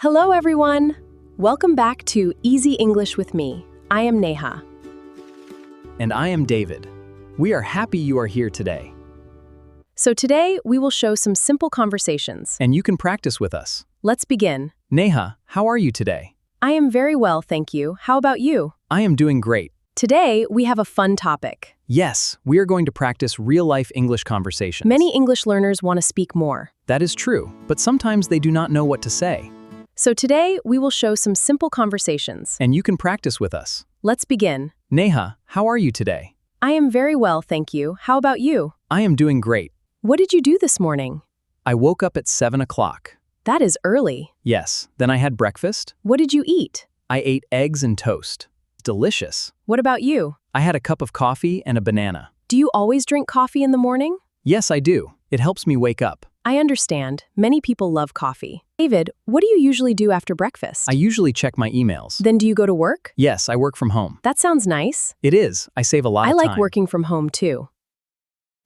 Hello, everyone. Welcome back to Easy English with me. I am Neha. And I am David. We are happy you are here today. So today, we will show some simple conversations. And you can practice with us. Let's begin. Neha, how are you today? I am very well, thank you. How about you? I am doing great. Today, we have a fun topic. Yes, we are going to practice real-life English conversations. Many English learners want to speak more. That is true, but sometimes they do not know what to say. So today, we will show some simple conversations. And you can practice with us. Let's begin. Neha, how are you today? I am very well, thank you. How about you? I am doing great. What did you do this morning? I woke up at 7 o'clock. That is early. Yes, then I had breakfast. What did you eat? I ate eggs and toast. Delicious. What about you? I had a cup of coffee and a banana. Do you always drink coffee in the morning? Yes, I do. It helps me wake up. I understand. Many people love coffee. David, what do you usually do after breakfast? I usually check my emails. Then do you go to work? Yes, I work from home. That sounds nice. It is. I save a lot I of like time. working from home too.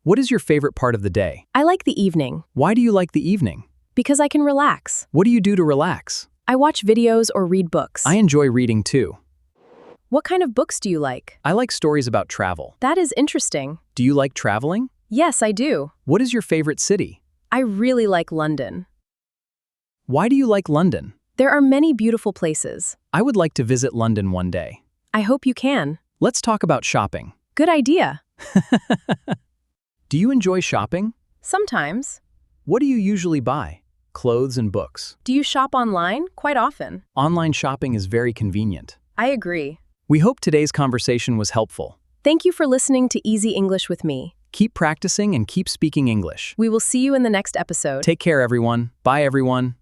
What is your favorite part of the day? I like the evening Why do you like the evening? because I can relax. What do you do to relax? I watch videos or read books. I enjoy reading too. What kind of books do you like? I like stories about travel. That is interesting. Do you like traveling? Yes, I do. What is your favorite city? I really like London. Why do you like London? There are many beautiful places. I would like to visit London one day. I hope you can. Let's talk about shopping. Good idea. Do you enjoy shopping? Sometimes. What do you usually buy? Clothes and books. Do you shop online? Quite often. Online shopping is very convenient. I agree. We hope today's conversation was helpful. Thank you for listening to Easy English with me. Keep practicing and keep speaking English. We will see you in the next episode. Take care, everyone. Bye, everyone.